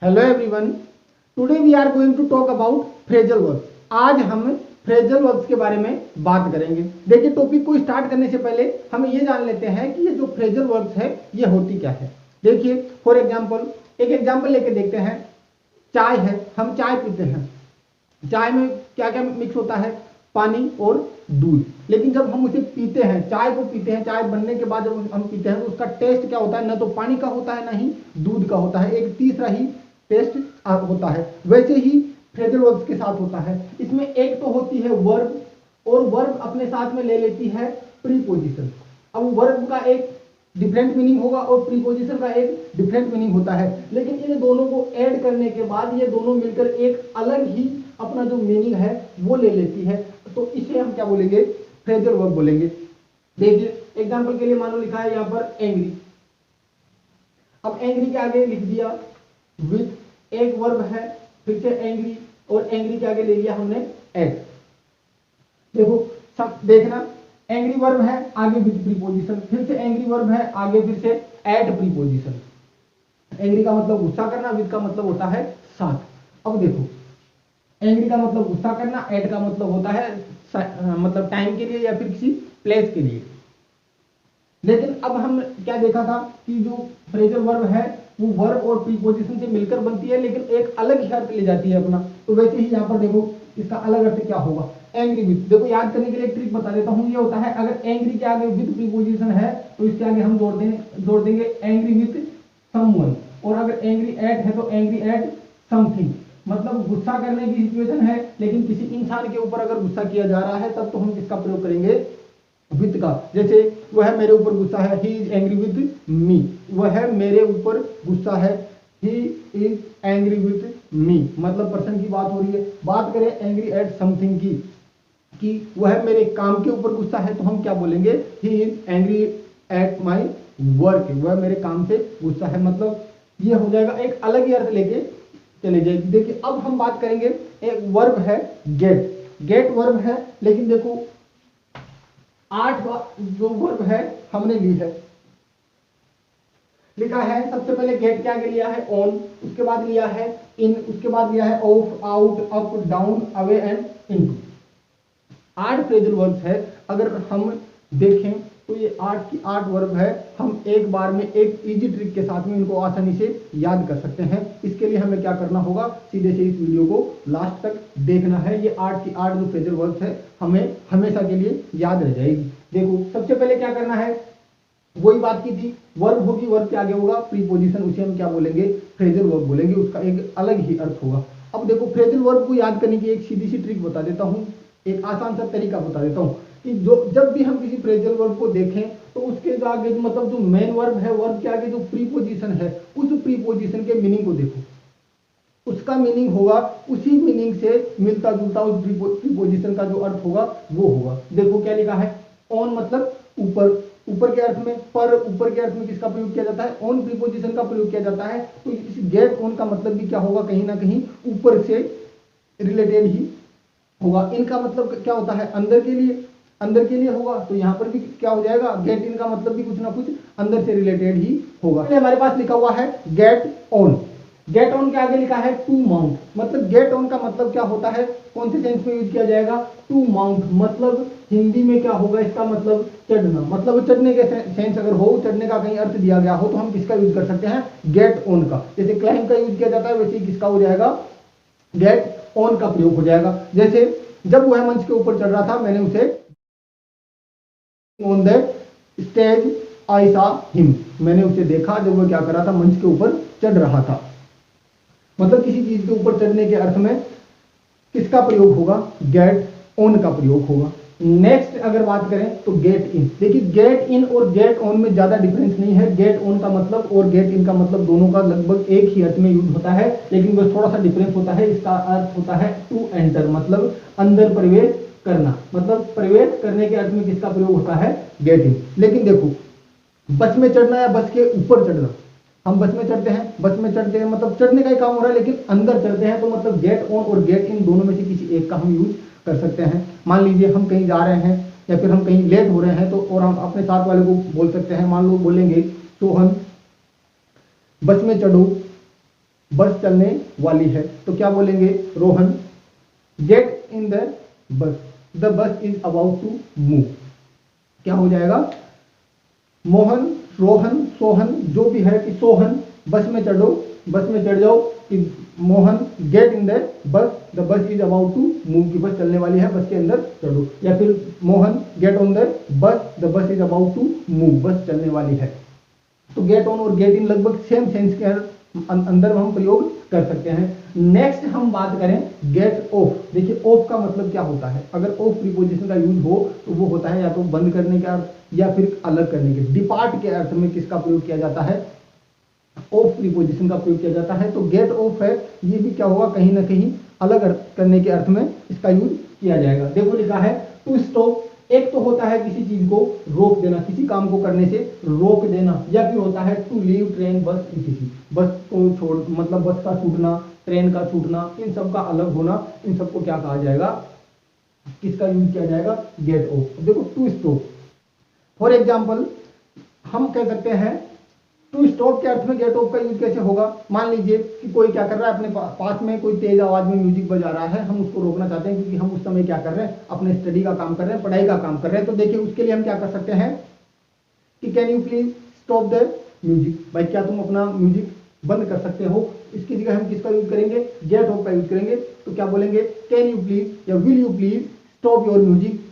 Hello everyone, today we are going to talk about phrasal verbs. आज हम phrasal verbs के बारे में बात करेंगे। देखिए, टॉपिक को स्टार्ट करने से पहले हम ये जान लेते हैं कि ये जो फ्रेजल वर्ब्स है ये होती क्या है। देखिए, फॉर एग्जांपल एक एग्जांपल लेके देखते हैं। चाय है, हम चाय पीते हैं। चाय में क्या क्या मिक्स होता है? पानी और दूध। लेकिन जब हम उसे पीते हैं, चाय को पीते हैं, चाय बनने के बाद जब हम पीते हैं तो उसका टेस्ट क्या होता है? ना तो पानी का होता है ना ही दूध का होता है, एक तीसरा ही टेस्ट होता है। वैसे ही फ्रेजल वर्ब्स के साथ होता है। इसमें एक तो होती है वर्ब, और वर्ब अपने साथ में ले लेती है प्रीपोजिशन। अब वर्ब का एक डिफरेंट मीनिंग होगा और प्रीपोजिशन का एक डिफरेंट मीनिंग होता है, लेकिन इन दोनों को ऐड करने के बाद ये दोनों मिलकर एक अलग ही अपना जो मीनिंग है वो ले लेती है। तो इसे हम क्या बोलेंगे? फ्रेजल वर्ब बोलेंगे। देखिए, एग्जांपल के लिए मान लो लिखा है यहाँ पर एंग्री। अब एंग्री के आगे लिख दिया विथ, एक वर्ब है, फिर से एंग्री, और एंग्री के आगे ले लिया हमने एट। देखो सब देखना, एंग्री वर्ब है आगे विथ प्रीपोजिशन, फिर से एंग्री वर्ब है आगे फिर से एट प्रीपोजिशन। एंग्री का मतलब गुस्सा करना, विथ का मतलब होता है साथ। अब देखो, एंग्री का मतलब गुस्सा करना, एट का मतलब होता है मतलब टाइम के लिए या फिर किसी प्लेस के लिए। लेकिन अब हम क्या देखा था कि जो फ्रेजल वर्ब है वो वर्ब और प्रीपोजिशन से मिलकर बनती है, लेकिन एक अलग ही अर्थ ले जाती है अपना। तो वैसे ही यहाँ पर देखो इसका अलग अर्थ क्या होगा? Angry with. देखो, याद करने के लिए एक ट्रिक बता देता हूँ। ये होता है, अगर एंग्री के आगे विथ प्रीपोजिशन है तो इसके आगे हम जोड़ देंगे एंग्री विथ समवन, और अगर एंग्री एट है तो एंग्री एट समथिंग। मतलब गुस्सा करने की सिचुएशन है, लेकिन किसी इंसान के ऊपर अगर गुस्सा किया जा रहा है तब तो हम किसका प्रयोग करेंगे? विथ का। जैसे वह मेरे ऊपर गुस्सा है, he is angry with me. वह मेरे ऊपर गुस्सा है, he is angry with me. मतलब पर्सन की बात हो रही है। बात करें एंग्री एट समथिंग की, कि वह मेरे काम के ऊपर गुस्सा है, तो हम क्या बोलेंगे? He is angry at my work. वह मेरे काम से गुस्सा है। मतलब ये हो जाएगा, एक अलग ही अर्थ लेके चले जाएगी। देखिए, अब हम बात करेंगे, एक वर्ब है गेट। गेट वर्ब है, लेकिन देखो 8 जो वर्ब है हमने ली है, लिखा है सबसे पहले गेट के आगे लिया है ऑन, उसके बाद लिया है इन, उसके बाद लिया है of, out, up, down, away and into. 8 phrasal verbs है। अगर हम देखें तो ये 8 की 8 वर्ब है। हम एक बार में एक इजी ट्रिक के साथ में इनको आसानी से याद कर सकते हैं। इसके लिए हमें क्या करना होगा? सीधे से इस वीडियो को लास्ट तक देखना है। ये 8 की 8 जो फ्रेजल वर्ब्स है हमें हमेशा के लिए याद रह जाएगी। देखो, सबसे पहले क्या करना है? वही बात की थी, वर्ब होगी, वर्ब के आगे होगा प्रीपोजिशन, उसे हम क्या बोलेंगे? फ्रेजल वर्ब बोलेंगे। उसका एक अलग ही अर्थ होगा। अब देखो, फ्रेजल वर्ब को याद करने की एक सीधी सी ट्रिक बता देता हूँ, एक आसान सा तरीका बता देता हूँ कि जो जब भी हम किसी फ्रेजल वर्ब को देखें तो उसके जो आगे मतलब जो मेन वर्ब है, वर्ब के आगे जो प्रीपोजिशन है, उस प्रीपोजिशन के मीनिंग को देखो। उसका मीनिंग होगा, उसी मीनिंग से मिलता जुलता उस प्रीपोजिशन का जो अर्थ होगा वो होगा। देखो क्या लिखा है? ऑन मतलब ऊपर, ऊपर के अर्थ में, पर ऊपर के अर्थ में किसका प्रयोग किया जाता है? ऑन प्रीपोजिशन का प्रयोग किया जाता है। तो इस गेट ऑन का मतलब भी क्या होगा? कहीं ना कहीं ऊपर से रिलेटेड ही होगा। इनका मतलब क्या होता है? अंदर के लिए, अंदर के लिए होगा। तो यहाँ पर भी क्या हो जाएगा? गेट इन का मतलब भी कुछ ना कुछ अंदर से रिलेटेड ही होगा। हमारे पास लिखा हुआ है गेट ऑन। गेट ऑन के आगे लिखा है टू माउंट। मतलब गेट ऑन का मतलब क्या होता है? कौन से सेंस में यूज किया जाएगा? To mount. मतलब हिंदी में क्या होगा इसका मतलब? चढ़ना। मतलब चढ़ने के सेंस अगर हो, चढ़ने का कहीं अर्थ दिया गया हो तो हम किसका यूज कर सकते हैं? गेट ऑन का। जैसे क्लाइंब का यूज किया जाता है, वैसे ही किसका हो जाएगा? गेट ऑन का प्रयोग हो जाएगा। जैसे जब वह मंच के ऊपर चढ़ रहा था, मैंने उसे on the stage I saw him. मैंने उसे देखा जब वह क्या कर रहा था? मंच के ऊपर चढ़ रहा था। मतलब किसी चीज के ऊपर चढ़ने के अर्थ में किसका प्रयोग होगा? गेट ऑन का प्रयोग होगा। नेक्स्ट अगर बात करें तो गेट इन। देखिए, गेट इन और गेट ऑन में ज्यादा डिफरेंस नहीं है। गेट ऑन का मतलब और गेट इन का मतलब दोनों का लगभग एक ही अर्थ में यूज होता है, लेकिन बस थोड़ा सा डिफरेंस होता है। इसका अर्थ होता है टू एंटर, मतलब अंदर प्रवेश करना। मतलब प्रवेश करने के अर्थ में किसका प्रयोग होता है? Get in. लेकिन देखो, बस में चढ़ना या बस के ऊपर चढ़ना, हम बस में चढ़ते हैं, बस में चढ़ते हैं मतलब चढ़ने का ही काम हो रहा है, लेकिन अंदर चढ़ते हैं तो मतलब गेट ऑन और गेट इन दोनों में से किसी एक का हम यूज कर सकते हैं। मान लीजिए हम कहीं जा रहे हैं या फिर हम कहीं लेट हो रहे हैं, तो और हम अपने साथ वाले को बोल सकते हैं, मान लो बोलेंगे सोहन बस में चढ़ो, बस चलने वाली है। तो क्या बोलेंगे, Rohan get in the bus, the bus is about to move. क्या हो जाएगा, मोहन, रोहन, सोहन जो भी है कि सोहन बस में चढ़ो, बस में चढ़ जाओ कि Mohan get in the bus, the bus is about to move, की बस चलने वाली है, बस के अंदर चढ़ो। या फिर Mohan get on the bus, the bus is about to move, bus चलने वाली है। तो गेट ऑन और गेट इन लगभग सेम सेंस के अंदर हम प्रयोग कर सकते हैं। नेक्स्ट हम बात करें गेट ऑफ। देखिए ऑफ का मतलब क्या होता है, अगर ऑफ प्रीपोजिशन का यूज हो तो वो होता है या तो बंद करने का अर्थ या फिर अलग करने के, डिपार्ट के अर्थ में किसका प्रयोग किया जाता है, ऑफ प्रीपोजिशन का प्रयोग किया जाता है। तो गेट ऑफ है, ये भी क्या होगा, कहीं ना कहीं अलग करने के अर्थ में इसका यूज किया जाएगा। देखो लिखा है टू स्टॉप, एक तो होता है किसी चीज को रोक देना, किसी काम को करने से रोक देना, या फिर होता है टू लीव ट्रेन बस इसी, बस को छोड़, मतलब बस का छूटना, ट्रेन का छूटना, इन सब का अलग होना, इन सबको क्या कहा जाएगा, किसका यूज किया जाएगा, गेट ऑफ। देखो टू स्टॉप, फॉर एग्जाम्पल हम कह सकते हैं टू स्टॉप के अर्थ में गेट ऑफ का यूज कैसे होगा। मान लीजिए कि कोई क्या कर रहा है, अपने पास में कोई तेज आवाज में म्यूजिक बजा रहा है, हम उसको रोकना चाहते हैं क्योंकि हम उस समय क्या कर रहे हैं, अपने स्टडी का काम कर रहे हैं, पढ़ाई का काम कर रहे हैं। तो देखिए उसके लिए हम क्या कर सकते हैं कि can you please stop the music, भाई क्या तुम अपना म्यूजिक बंद कर सकते हो। इसकी जगह हम किसका यूज करेंगे, गेट ऑफ का यूज करेंगे। तो क्या बोलेंगे, कैन यू प्लीज या will you please stop your music,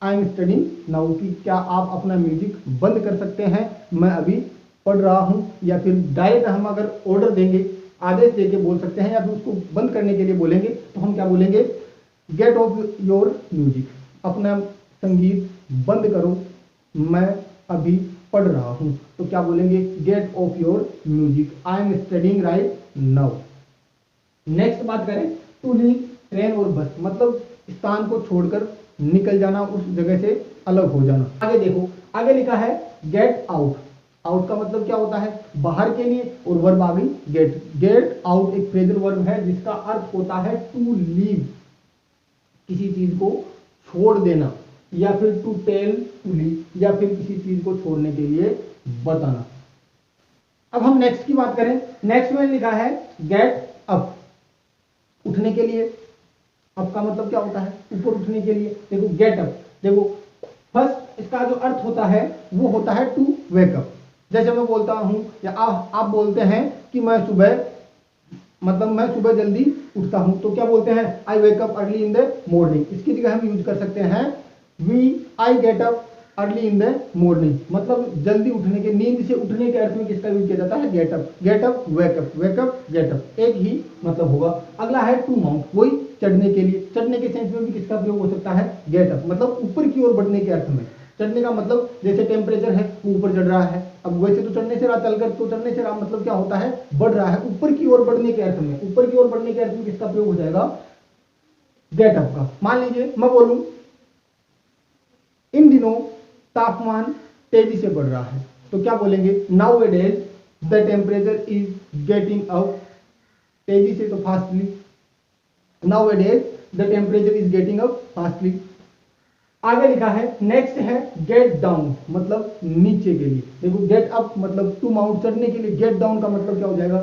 I am studying now, कि क्या आप अपना म्यूजिक बंद कर सकते हैं, मैं अभी पढ़ रहा हूं। या फिर डायरेक्ट हम अगर ऑर्डर देंगे, आदेश देके बोल सकते हैं, या फिर उसको बंद करने के लिए बोलेंगे तो हम क्या बोलेंगे, गेट ऑफ योर म्यूजिक, अपना संगीत बंद करो, मैं अभी पढ़ रहा हूं। तो क्या बोलेंगे, get off your music, I am studying right now. Next बात करें टू लीव ट्रेन और बस, मतलब स्थान को छोड़कर निकल जाना, उस जगह से अलग हो जाना। आगे देखो, आगे लिखा है गेट आउट। आउट का मतलब क्या होता है, बाहर के लिए, और वर्ब आ गई गेट। गेट आउट एक फ्रेजल वर्ब है जिसका अर्थ होता है टू लीव, किसी चीज को छोड़ देना, या फिर टू टेल टू लीव, या फिर किसी चीज को छोड़ने के लिए बताना। अब हम नेक्स्ट की बात करें, नेक्स्ट में लिखा है गेट अप, उठने के लिए। अप का मतलब क्या होता है, ऊपर उठने के लिए। देखो गेट अप, देखो फर्स्ट इसका जो अर्थ होता है वो होता है टू वेक अप। जैसे मैं बोलता हूं या आप बोलते हैं कि मैं सुबह, मतलब मैं सुबह जल्दी उठता हूं, तो क्या बोलते हैं, I wake up early in the morning. इसकी जगह हम यूज कर सकते हैं I get up early in the morning, मतलब जल्दी उठने के, नींद से उठने के अर्थ में किसका यूज किया जाता है, get up. Get up wake up, wake up get up, एक ही मतलब होगा। अगला है टू माउंट, वही चढ़ने के लिए, चढ़ने के सेंस में भी किसका प्रयोग हो सकता है, गेट अप, मतलब ऊपर की ओर बढ़ने के अर्थ में। चढ़ने का मतलब जैसे टेम्परेचर है वो ऊपर चढ़ रहा है, अब वैसे तो चढ़ने से रहा चलकर, तो चढ़ने से रहा मतलब क्या होता है, बढ़ रहा है, ऊपर की ओर बढ़ने के अर्थ में। ऊपर की ओर बढ़ने के अर्थ में किसका प्रयोग हो जाएगा, गेट अप का। मान लीजिए मैं बोलूं इन दिनों तापमान तेजी से बढ़ रहा है, तो क्या बोलेंगे, now A days the temperature is getting up, तेजी से तो fastly, now A days the temperature is getting up fastly. आगे लिखा है नेक्स्ट है गेट डाउन, मतलब नीचे के लिए। देखो गेट अप मतलब टू माउंट चढ़ने के लिए, गेट डाउन का मतलब क्या हो जाएगा,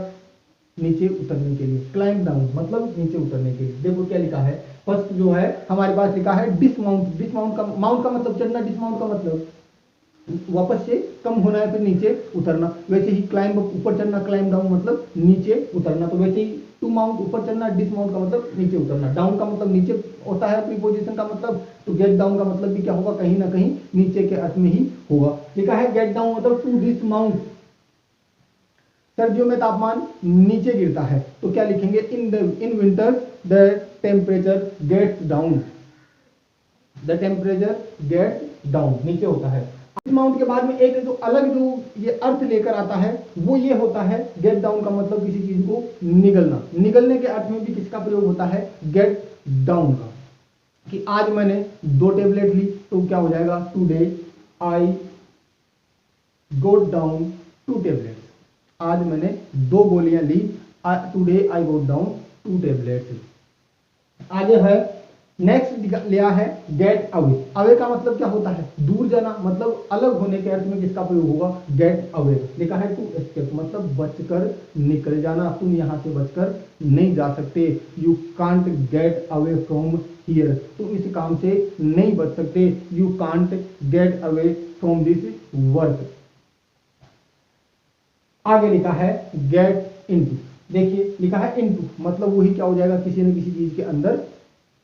नीचे उतरने के लिए। क्लाइंब डाउन मतलब नीचे उतरने के लिए। देखो क्या लिखा है, फर्स्ट जो है हमारे पास लिखा है डिसमाउंट। डिसमाउंट का, माउंट का मतलब चढ़ना, डिसमाउंट का मतलब वापस से कम होना है, फिर नीचे उतरना। वैसे ही क्लाइंब ऊपर चढ़ना, क्लाइंब डाउन मतलब नीचे उतरना। तो वैसे ही टू माउंट ऊपर चढ़ना, डिसमाउंट का मतलब नीचे उतरना। डाउन का मतलब नीचे होता है प्रीपोजिशन का मतलब, तो गेट डाउन का मतलब भी क्या होगा, कहीं ना कहीं नीचे के अर्थ में ही होगा। लिखा है गेट डाउन मतलब टू डिसमाउंट, सर्दियों में तापमान नीचे गिरता है, तो क्या लिखेंगे, in winter the temperature gets down, the temperature gets down, नीचे होता है। डिसमाउंट के बाद में एक जो अलग जो ये अर्थ लेकर आता है वो ये होता है, गेट डाउन का मतलब किसी चीज को निगलना। निगलने के अर्थ में भी किसका प्रयोग होता है, गेट डाउन का। कि आज मैंने 2 टेबलेट ली, तो क्या हो जाएगा, today I got down 2 tablets. आज मैंने 2 गोलियां ली, today I got down 2 tablets. आगे है नेक्स्ट लिया है गेट अवे। अवे का मतलब क्या होता है? दूर जाना, मतलब अलग होने के अर्थ में किसका प्रयोग होगा? Get away. लिखा है टू एस्केप, मतलब बचकर निकल जाना, तुम यहाँ से बचकर नहीं जा सकते। You can't get away from here, तुम इस काम से नहीं बच सकते। You can't get away from this work. आगे लिखा है गेट इनटू। देखिए लिखा है इनटू, मतलब वही क्या हो जाएगा? किसी न किसी चीज के अंदर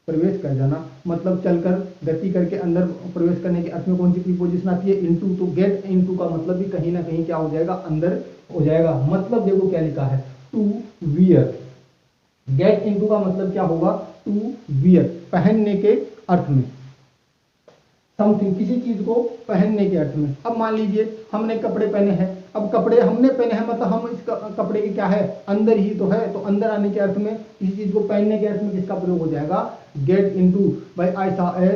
प्रवेश कर जाना, मतलब चलकर गति करके अंदर प्रवेश करने के अर्थ में कौन सी प्रीपोजिशन आती है? इनटू। तो गेट इनटू का मतलब भी कहीं ना कहीं क्या हो जाएगा? अंदर हो जाएगा। मतलब देखो क्या लिखा है, टू वियर। गेट इनटू का मतलब क्या होगा? टू वियर, पहनने के अर्थ में। समथिंग, किसी चीज को पहनने के अर्थ में। अब मान लीजिए हमने कपड़े पहने हैं, अब कपड़े हमने पहने हैं मतलब हम इस कपड़े के क्या है? अंदर ही तो है। तो अंदर आने के अर्थ में, किसी चीज को पहनने के अर्थ में किसका प्रयोग हो जाएगा? Get into. भाई I saw a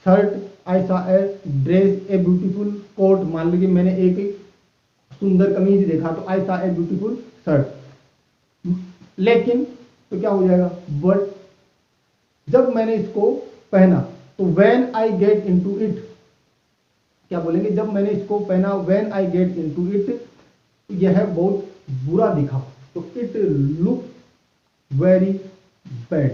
shirt, I saw a dress, a beautiful coat. मान लीजिए मैंने एक सुंदर कमीज देखा, तो I saw a beautiful shirt. लेकिन तो क्या हो जाएगा? बट जब मैंने इसको पहना, तो when I get into it, क्या बोलेंगे? जब मैंने इसको पहना, when I get into it, यह बहुत बुरा दिखा, तो इट लुक वेरी बैड।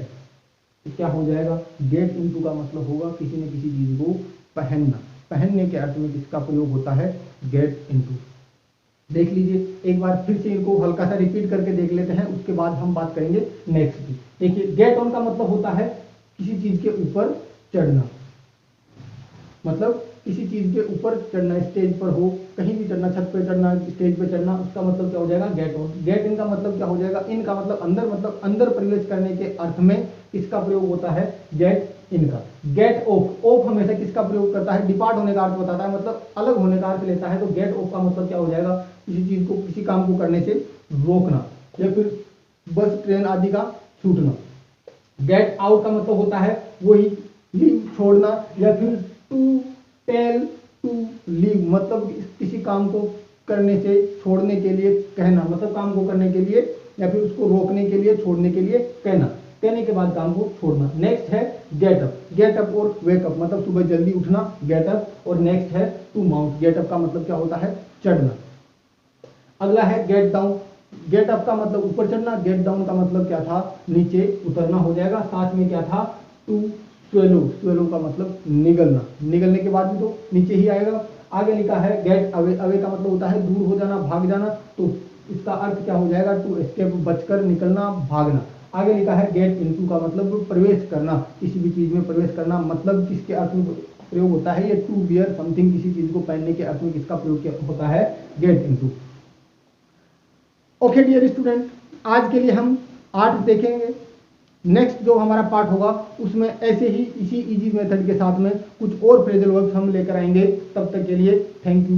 तो क्या हो जाएगा? गेट इनटू का मतलब होगा किसी न किसी चीज को पहनना। पहनने के अर्थ में किसका प्रयोग होता है? Get into. देख लीजिए एक बार फिर से इनको हल्का सा रिपीट करके देख लेते हैं, उसके बाद हम बात करेंगे नेक्स्ट की। देखिए गेट ऑन का मतलब होता है किसी चीज के ऊपर चढ़ना, मतलब किसी चीज के ऊपर चढ़ना, स्टेज पर हो, कहीं भी चढ़ना, छत पे चढ़ना, स्टेज पे चढ़ना, उसका मतलब क्या हो जाएगा? Get on. गेट इन का मतलब क्या हो जाएगा? इन का मतलब अंदर प्रवेश करने के अर्थ में किसका प्रयोग होता है? गेट इन का। गेट ऑफ, ऑफ हमेशा किसका प्रयोग करता है? डिपार्ट होने का अर्थ बताता है, मतलब अलग होने का अर्थ लेता है। तो गेट ऑफ का मतलब क्या हो जाएगा? किसी चीज को, किसी काम को करने से रोकना, या फिर बस ट्रेन आदि का छूटना। गेट आउट का मतलब होता है वही लीव, छोड़ना, या फिर टू टेल टू लीव, मतलब किसी काम को करने से छोड़ने के लिए कहना, मतलब काम को करने के लिए या फिर उसको रोकने के लिए, छोड़ने के लिए कहना, कहने के बाद काम को छोड़ना। नेक्स्ट है गेट अप। गेट अप और वेक अप, मतलब सुबह जल्दी उठना, गेट अप। और नेक्स्ट है टू माउंट। गेट अप का मतलब क्या होता है? चढ़ना। अगला है गेट डाउन। गेट अप का मतलब ऊपर चढ़ना, गेट डाउन का मतलब क्या था? नीचे उतरना हो जाएगा। साथ में क्या था? To swallow. स्वेलो का मतलब निगलना, निगलने के बाद भी तो नीचे ही आएगा। आगे लिखा है गेट अवे। अवे का मतलब होता है दूर हो जाना, भाग जाना। तो इसका अर्थ क्या हो जाएगा? टू एस्केप, बचकर निकलना, भागना। आगे लिखा है गेट इनटू का मतलब प्रवेश करना, किसी भी चीज में प्रवेश करना, मतलब किसके अर्थ में प्रयोग होता है? ये टू वियर समथिंग, किसी चीज को पहनने के अर्थ में किसका प्रयोग होता है? Get into. Okay dear student, आज के लिए हम आर्ट्स देखेंगे। नेक्स्ट जो हमारा पार्ट होगा उसमें ऐसे ही इसी इजी मेथड के साथ में कुछ और फ्रेजल वर्ब्स हम लेकर आएंगे। तब तक के लिए थैंक यू।